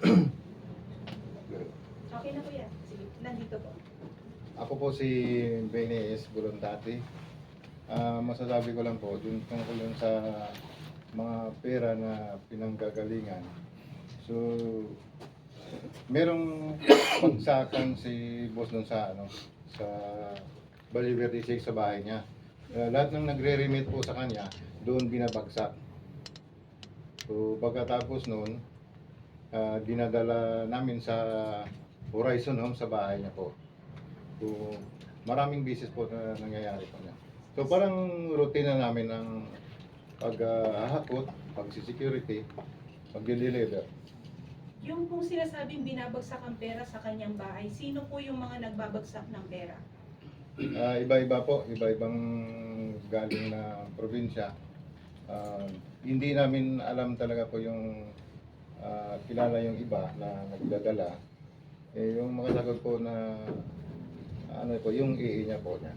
Okay na po yan. Sige, nandito po. Ako po si Benny S. Buluntati. Masasabi ko lang po, dun tungkol yun sa mga pera na pinanggagalingan. So, merong pagsakan si boss nun sa sa Bolivar District sa bahay niya. Lahat ng nagre-remit po sa kanya, doon binabagsak. So, pagkatapos noon, dinadala namin sa Horizon Home sa bahay niya po. So, maraming business po na nangyayari po niya. So, parang routine na namin ng paghahakot, pag-security, pag-deliver. Yung kung sinasabing binabagsak ang pera sa kanyang bahay, sino po yung mga nagbabagsak ng pera? Iba-iba po, iba-ibang galing na probinsya. Hindi namin alam talaga po yung kilala yung iba na nagdadala. Yung mga sagot po na yung EE niya po niya.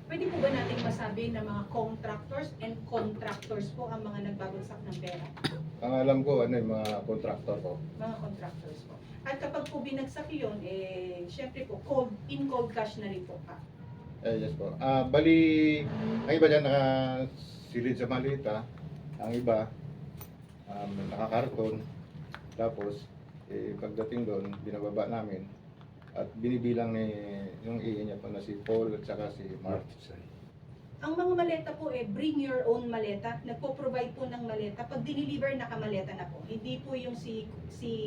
Pwede po ba nating masabi na mga contractors and contractors po ang mga nagbabagsak ng pera? Ang alam ko, yung mga contractor po. Mga contractors po. At kapag po binagsak yun, syempre po, in cold cash na rin po pa. Yes po. Bali, ang iba dyan nakasilid sa malita. Ang iba, nakakarton. Tapos, pagdating doon, binababa namin. At binibilang ni yung EE niya po na si Paul at saka si Mark. Ang mga maleta po bring your own maleta. Nagpo-provide po ng maleta. Pag diniliver, nakamaleta na po. Hindi po yung si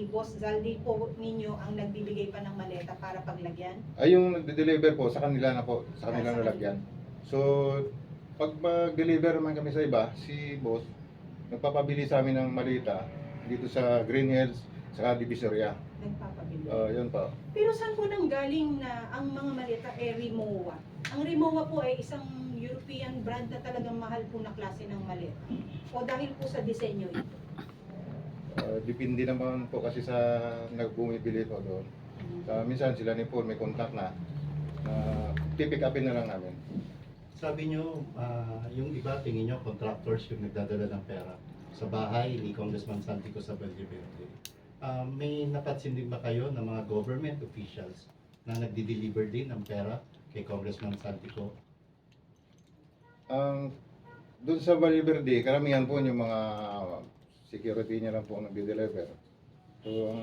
Boss Zaldi po ninyo ang nagbibigay pa ng maleta para paglagyan. Ay, yung nagde-deliver po, sa kanila na po, sa kanila nalagyan. So, pag mag-deliver naman kami sa iba, si Boss, nagpapabili sa amin ng malita dito sa Green Hills, saka Divisoria. Nagpapabili. Yun po. Pero saan po nang galing na ang mga maleta Rimowa? Ang Rimowa po ay isang European brand na talagang mahal po na klase ng maleta. O dahil po sa disenyo ito? Depende naman po kasi sa nagbumibili po doon. Minsan sila ni Paul may contact na pipick upin na lang namin. Sabi nyo, yung iba tingin nyo contractors yung nagdadala ng pera sa bahay ni Congressman Santico sa Valverde. May napansin din ba kayo ng mga government officials na nagdi-deliver din ng pera kay Congressman Santico? Doon sa Valverde, karamihan po yung mga security niya lang po nagde-deliver. So,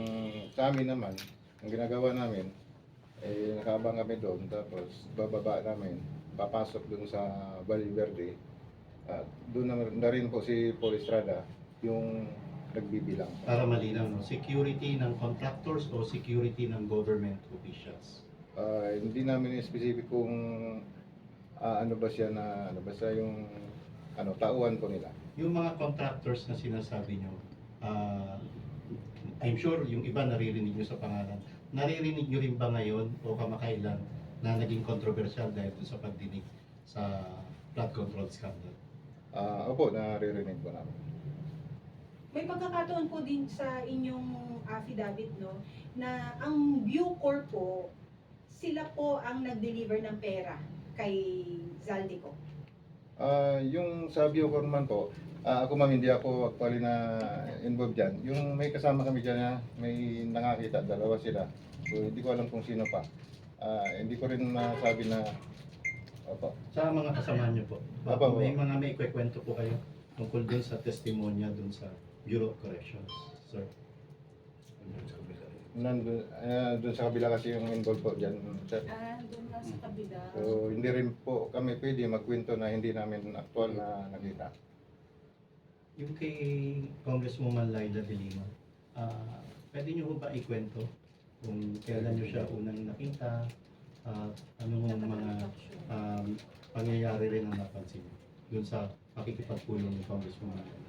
sa amin naman, ang ginagawa namin, nakabang kami doon, tapos bababa namin, papasok doon sa Valverde. Doon na rin po si Paul Estrada, yung nagbibilang. Para malinaw, no? Security ng contractors o security ng government officials? Hindi namin specific kung ano ba siya basta yung tauhan po nila. Yung mga contractors na sinasabi nyo, I'm sure yung iba naririnig nyo sa pangalan. Naririnig nyo rin ba ngayon o kamakailan na naging controversial dahil sa pagdinig sa flood control scandal? Opo, naririnig po namin. May pagkakataon po din sa inyong affidavit, no, na ang Bucor po, sila po ang nag-deliver ng pera kay Zaldico. Yung sa Bucor naman po, ako ma'am, hindi ako actually na involved dyan. Yung may kasama kami dyan na may nakakita, dalawa sila. So hindi ko alam kung sino pa. Hindi ko rin masabi na, opo. Sa mga kasama nyo po, Opo. may ikwekwento po kayo tungkol dun sa testimonya dun sa Bureau of Corrections, sir? Doon sa kabila kasi yung involved po dyan. Sir. Doon na sa kabila. So hindi rin po kami pwede magkwento na hindi namin actual na nakita. Yung kay Congresswoman Laila De Lima, pwede nyo ba ikwento kung kailan nyo siya unang nakita, anong mga pangyayari rin ang napansin dun sa pakikipagpulong ni Congresswoman Laila?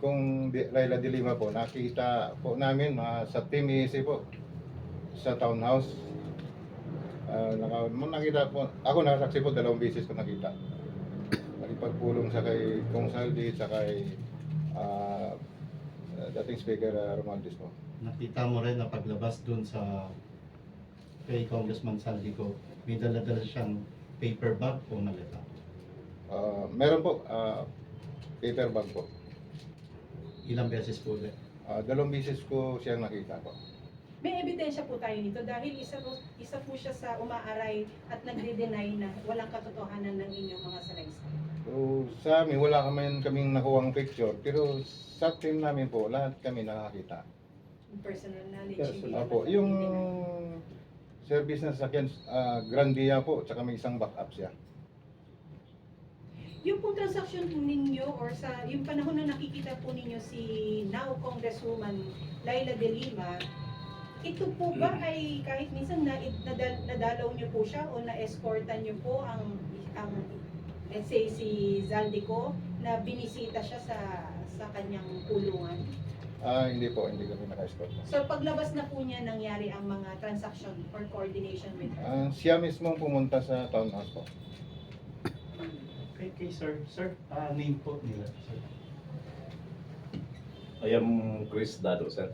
Kung Laila De Lima po, nakita po namin sa Team EC po sa townhouse. Nakita po, ako nakasaksi po, 2 beses ko nakita. Nakipagpulong sa kay Kong Saldi, sa kay dating Speaker Romualdez po. Nakita mo rin na paglabas dun sa kay Congressman Saldico, may dala-dala siyang paper bag o maleta? Meron po, paper bag po. Ilang beses po ulit? 2 beses ko siyang nakita po. May ebidensya po tayo nito dahil isa po siya sa umaaray at nagde-deny na walang katotohanan ng inyong mga salaysay. So, sa amin, wala kaming nakuhang picture, pero sa team namin po, lahat kami nakakita. Yung personal knowledge. Personal. hindi Opo, naman yung nagde-deny. service na sasakyan, Grandia po, tsaka may isang backup siya. Yung pong transaction ninyo or sa yung panahon na nakikita po ninyo si now Congresswoman Laila De Lima, ito po ba ay kahit minsan nadalaw niyo po siya o na-escortan niyo po ang let's say si Zaldico na binisita siya sa kanyang kulungan? Hindi po, hindi kami naka-escort. So paglabas na po niya nangyari ang mga transaction or coordination with her. Siya mismo pumunta sa townhouse po. Kay sir, name po nila, sir. I am Chris Dado, sir.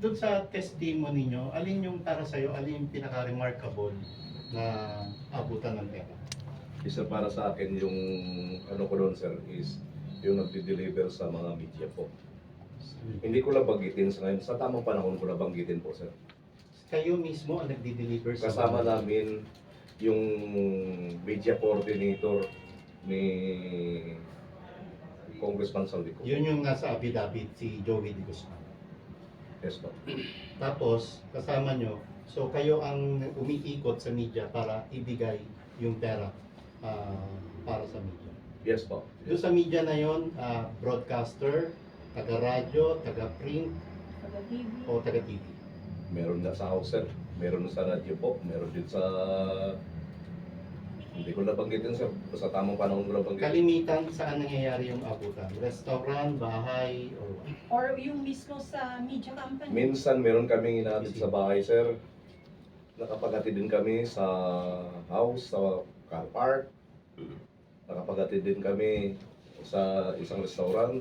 Doon sa testimony niyo, alin yung para sa'yo, alin yung pinaka-remarkable na abutan ng pera? Isa para sa akin yung ano ko doon, sir, is yung nagdi-deliver sa mga media po. Hindi ko lang banggitin sa ngayon. Sa tamang panahon ko na banggitin po, sir. Kayo mismo ang nagdi-deliver sa Kasama namin yung media coordinator ni Congressman Saldico. Yun yung nasa affidavit, si Joey De Guzman. Yes, po. Tapos, kasama nyo, so kayo ang umiikot sa media para ibigay yung pera para sa media. Yes, po. Doon sa media na yon, broadcaster, taga-radyo, taga-print, Taga-TV. o taga-TV. Meron na sa house, sir. Meron sa radyo po. Meron din sa... Hindi ko na banggitin, sir. Sa tamang panahon ko na banggitin. Kalimitan saan nangyayari yung abutan? Restaurant, bahay, or what? Or yung mismo sa media company. Minsan meron kaming inaatid sa bahay, sir. Nakapaghatid din kami sa house, sa car park. Nakapaghatid din kami sa isang restaurant.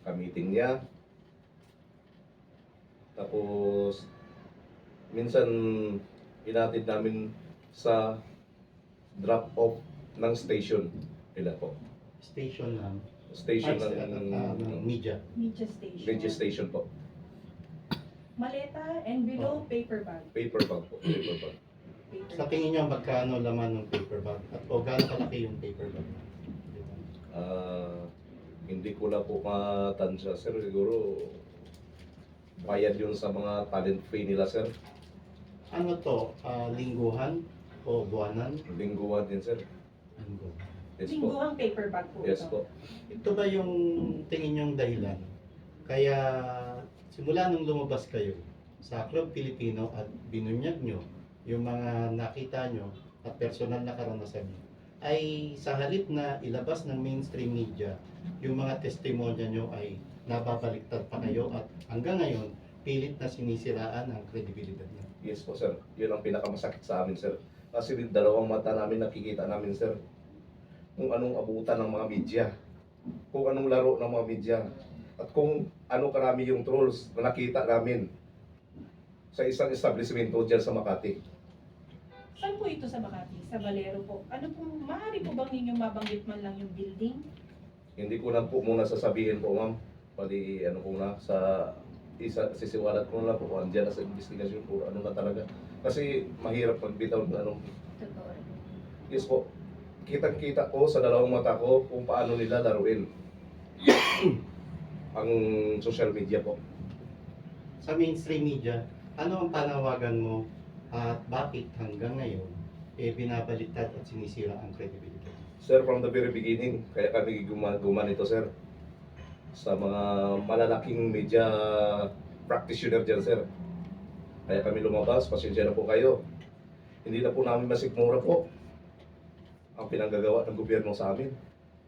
Kamiting niya. Tapos, minsan inatid namin sa drop-off ng station nila po. Station lang. Station ng media. Media station. radio station po. Maleta, envelope, paper bag. Paper bag po. Paper bag. Paper Sa bag. tingin nyo, magkano laman ng paper bag? At o gaano kalaki yung paper bag? Hindi ko na po matansya, sir. Siguro bayad yun sa mga talent fee nila, sir. Ano to? Lingguhan o buwanan? Lingguan din, sir. Linggo. Yes po. Lingguhang paper bag po Yes ito. po. Ito ba yung tingin nyong dahilan? Kaya simula nung lumabas kayo sa Club Filipino at binunyag nyo yung mga nakita nyo at personal na karanasan nyo, ay sa halip na ilabas ng mainstream media, yung mga testimonya nyo ay nababaliktad pa kayo at hanggang ngayon, pilit na sinisiraan ang kredibilidad nyo. Yes po, sir. Yun ang pinakamasakit sa amin, sir. Kasi dalawang mata namin nakikita namin, sir. Kung anong abutan ng mga media. Kung anong laro ng mga media. At kung ano karami yung trolls na nakita namin sa isang establishmento dyan sa Makati. Saan po ito sa Makati? Sa Valero po. Ano po, maaari po bang ninyong mabanggit man lang yung building? Hindi ko lang po muna sasabihin po, ma'am. Pwede ano ko na sa sisiwalat ko na lang po kung andyan na sa investigasyon po ano na talaga. Kasi mahirap magbitaw ng ano. Totoo. Yes po. Kitang-kita ko sa dalawang mata ko kung paano nila laruin ang social media po. Sa mainstream media, ano ang panawagan mo at bakit hanggang ngayon binabaliktad at sinisira ang credibility? Sir, from the very beginning, kaya kami gumawa nito, sir. Sa mga malalaking media practitioner dyan, sir. Kaya kami lumabas, pasensya na po kayo. Hindi na po namin masikmura po ang pinanggagawa ng gobyerno sa amin,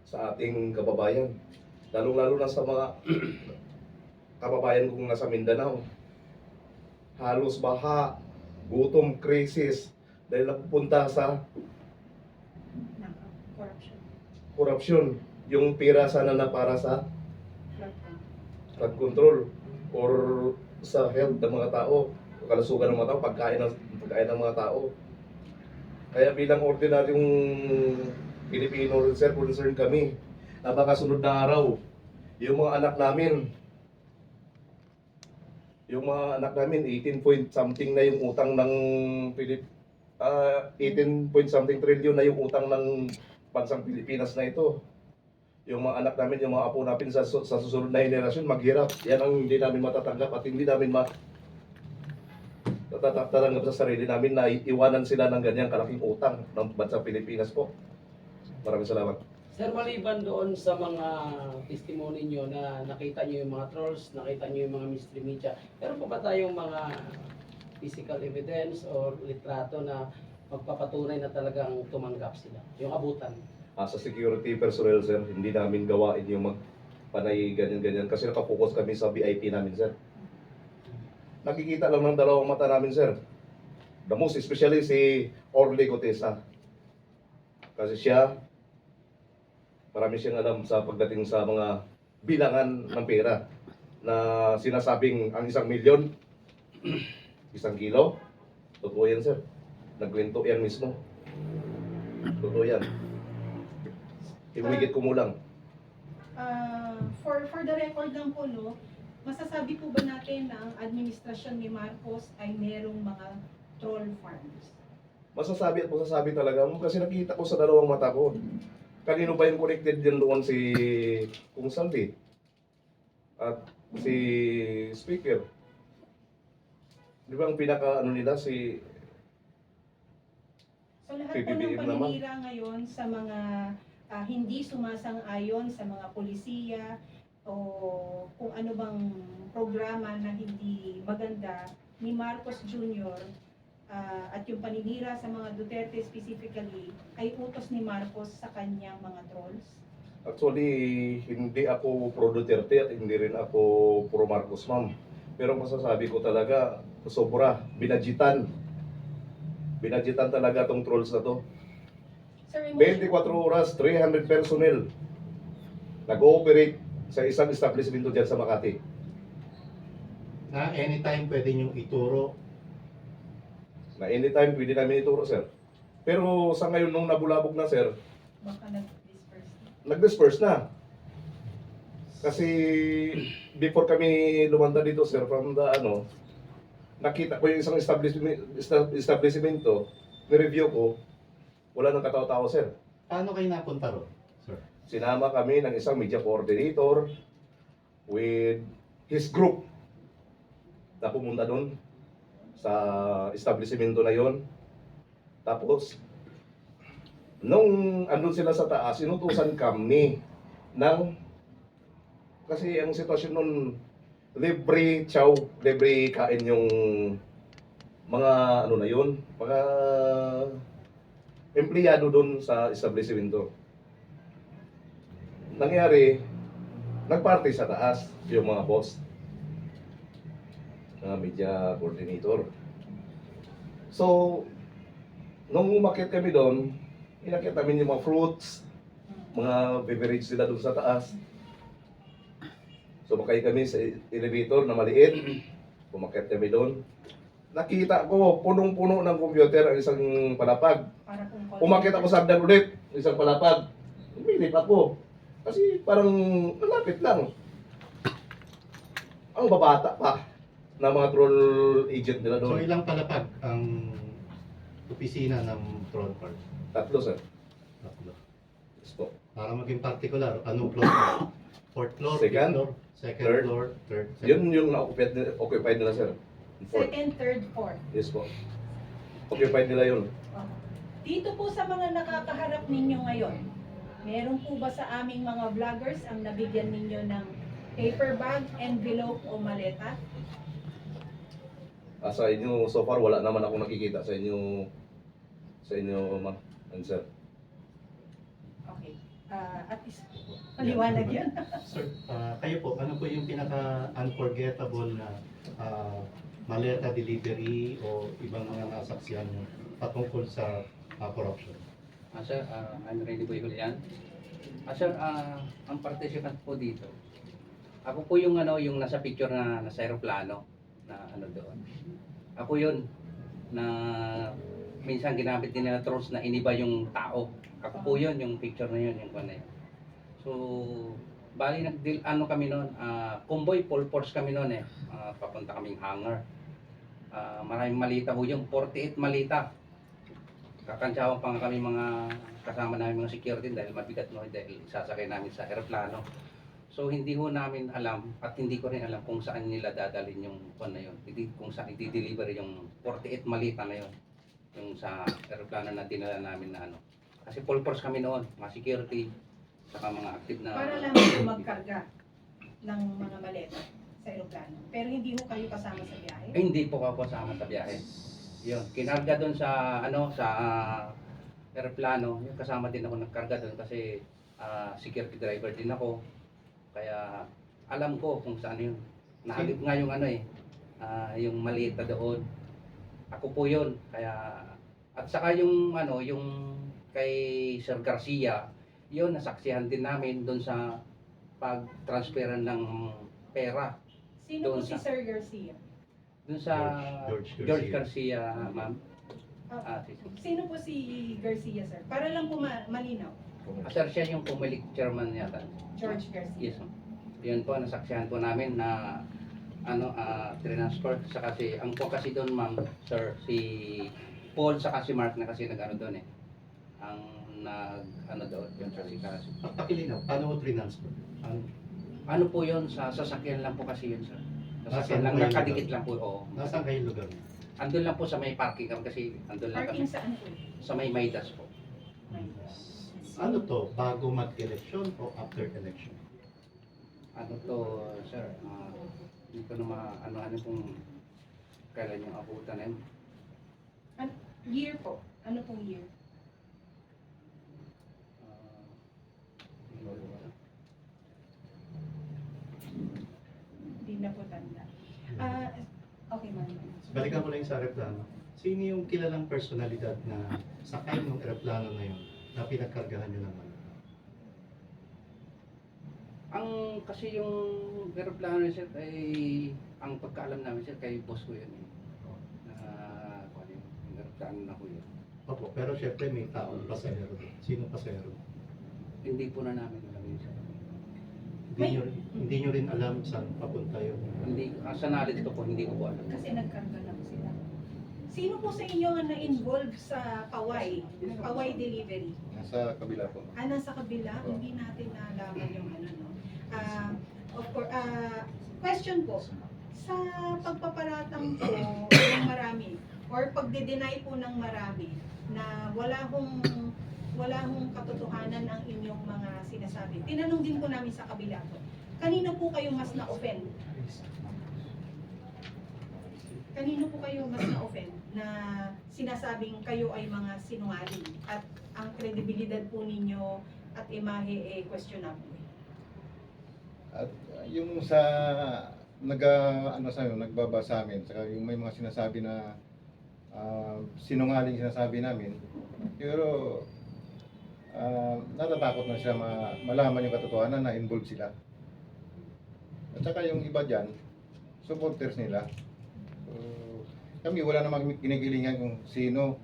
sa ating kababayan. Lalong-lalo na sa mga kababayan kong nasa Mindanao. Halos baha, gutom, krisis, dahil napupunta sa Corruption. korupsyon. Yung pera sana na para sa flood control or sa health ng mga tao, kalusugan ng mga tao, pagkain ng mga tao. Kaya bilang ordinaryong Pilipino, sir, concerned kami na baka sunod na araw, Yung mga anak namin, 18 point something na yung utang ng 18 point something trillion na yung utang ng bansang Pilipinas na ito. Yung mga anak namin, yung mga apo namin sa susunod na henerasyon, maghirap. Yan ang hindi namin matatanggap at hindi namin natatanggap sa sarili namin na iwanan sila ng ganyang kalaking utang ng bansang Pilipinas po. Maraming salamat. Sir, maliban doon sa mga testimony nyo na nakita nyo yung mga trolls, nakita nyo yung mga mystery media, meron pa ba tayong mga physical evidence or litrato na magpapatunay na talagang tumanggap sila? Yung abutan. Sa security personnel, sir, hindi namin gawain yung magpanay ganyan-ganyan kasi nakapokus kami sa VIP namin, sir. Nakikita lang ng dalawang mata namin, sir. The most especially si Orly Gotesa. Kasi siya, marami siyang alam sa pagdating sa mga bilangan ng pera na sinasabing ang 1 milyon, 1 kilo. Totoo yan, sir. Nagkwento yan mismo. Totoo yan. Humigit kumulang. For the record lang po, no, masasabi po ba natin na ang administrasyon ni Marcos ay merong mga troll farms? Masasabi at masasabi talaga mo kasi nakita ko sa dalawang mata ko. Kanino ba yung connected din doon si Kung Saldi at si Speaker? Di ba ang pinaka ano nila si So lahat po ng PBBM naman. paninira ngayon sa mga hindi sumasang-ayon sa mga polisiya o kung ano bang programa na hindi maganda ni Marcos Jr. At yung paninira sa mga Duterte specifically ay utos ni Marcos sa kanyang mga trolls? actually hindi ako pro Duterte at hindi rin ako pro Marcos, ma'am. Pero masasabi ko talaga sobra binadjitan. Binadjitan talaga tong trolls na to. Sir, 24 oras, 300 personnel nag-ooperate sa isang establishment dyan sa Makati. Na anytime pwede nyo ituro. Na anytime pwede namin ituro, sir. Pero sa ngayon nung nabulabog na, sir, baka nag-disperse. nag-disperse na. Kasi before kami lumanda dito, sir, from the nakita ko yung isang establishmento, ni-review ko, wala nang katao-tao, sir. Paano kayo napunta ron, sir? Sinama kami ng isang media coordinator with his group na pumunta doon sa establishmento na yon. Tapos, nung andun sila sa taas, inutusan kami ng, kasi ang sitwasyon nun, libre chow, libre kain yung mga ano na yun, mga empleyado doon sa establishmento. Nangyari, nagparty sa taas yung mga boss, mga media coordinator. So, nung umakyat kami doon, inakyat namin yung mga fruits, mga beverage nila doon sa taas. Sumakay kami sa elevator na maliit, umakyat kami doon. Nakita ko, punong-puno ng computer ang isang palapag. Para kung Umakyat ako sa hagdan ulit, isang palapag. Umilip ako. Kasi parang malapit lang. Ang babata pa na mga troll agent nila So doon. ilang palapag ang opisina ng troll card? 3, sir. Tatlo. Yes po. Para maging particular, anong floor? Fourth floor, fifth Second, floor, second third. floor, third. Yun yung occupied nila, sir. Fourth. second, third, fourth. Yes po. Occupied nila yun. Dito po sa mga nakakaharap ninyo ngayon, meron po ba sa aming mga vloggers ang nabigyan ninyo ng paper bag, envelope o maleta? Sa inyo, so far, wala naman ako nakikita sa inyo, ma'am and sir. Okay. At least, maliwanag yun. Sir, kayo po, ano po yung pinaka-unforgettable na maleta delivery o ibang mga nasaksiyan nyo patungkol sa corruption? Sir, I'm ready po Julian. Sir, ang participant po dito, ako po yung yung nasa picture na nasa aeroplano na doon. Ako yun na minsan ginamit din nila trolls na iniba yung tao. Ako po yun, yung picture na yun, yung kwan na yun. So, Bali ano kami noon, convoy full force kami noon eh. Papunta kaming hangar. Maraming malita ho yung 48 malita. Kakantsawan pa nga kami mga kasama namin mga security dahil mabigat no dahil sasakay namin sa eroplano. So hindi ho namin alam at hindi ko rin alam kung saan nila dadalhin yung kung na yun. Hindi kung saan i-deliver yung 48 malita na yun. Yung sa eroplano na dinala namin na ano. Kasi full force kami noon, mga security, saka mga active na... Para lang po magkarga ng mga maleta sa aeroplano. Pero hindi ho kayo kasama sa biyahe? Hindi po ako kasama sa biyahe. Yun, kinarga doon sa eroplano, yung kasama din ako nagkarga doon kasi security driver din ako. Kaya alam ko kung saan yun. Naalip nga yung yung malita doon. Ako po yun. Kaya at saka yung yung kay Sir Garcia, yun nasaksihan din namin doon sa pag-transferan ng pera Sino po doon si sa- Sir Garcia? doon sa George George Garcia. Garcia, ma'am. Ah, Si- Sino po si Garcia, sir? Para lang po malinaw. Sir, siya yung pumilik chairman yata. George Garcia. Yes, ma'am. Yun po, nasaksihan po namin na transfer sa kasi ang po kasi doon ma'am, sir, si Paul sa si Mark na kasi nag-ano doon eh. Ang doon, yun kasi kasi. Pakilinaw, paano mo transfer? Ano po yun, sa sasakyan lang po kasi yun, sir. Sasakyan Nasaan lang, po yung nakadikit lugar? lang po, oo. Nasaan kayo lugar? Andun lang po sa may parking kami kasi andun lang Parking kami. saan po? Sa may Maidas po. Ano to, bago mag-election o after election? Ano to, sir, hindi ko na ano kung kailan yung abutan na yun. Year po. Ano pong year? Hindi na po tanda. Okay, ma'am. Balikan ko lang yung sa aeroplano. Sino yung kilalang personalidad na sakay ng aeroplano na yun na pinagkargahan nyo naman? Ang kasi yung aeroplano sir ay ang pagkaalam namin sir kay boss ko yun. Na kung ano yung aeroplano na ko yun. Opo, pero syempre may taong pasahero doon. Sino pasahero? Hindi po na namin alam yun sir. Hindi nyo rin alam saan papunta yun. Hindi, sa knowledge ko po, hindi ko po alam. Kasi nagkarga lang sila. Sino po sa inyo ang na-involve sa Paway? Paway delivery? Nasa kabila po. Nasa kabila, hindi natin nalaman yung no. Of course, question po, sa pagpaparatang po ng marami or pagde-deny po ng marami na wala hong katotohanan ang inyong mga sinasabi. Tinanong din po namin sa kabila po, kanino po kayo mas na-offend? Kanino po kayo mas na-offend na sinasabing kayo ay mga sinungaling at ang kredibilidad po ninyo at imahe questionable? At yung sa nagbaba sa amin, saka yung may mga sinasabi na sinungaling sinasabi namin, pero natatakot na sila malaman yung katotohanan na involved sila. At saka yung iba dyan, supporters nila. So, kami wala namang kinikilingan kung sino,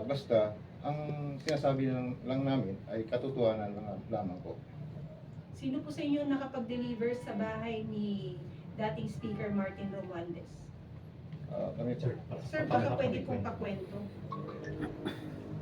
basta ang sinasabi lang namin ay katotohanan lamang po. Sino po sa inyo po sa bahay ni dating Speaker Martin Romualdez? Kami po. Sir, baka pwede pong pakwento.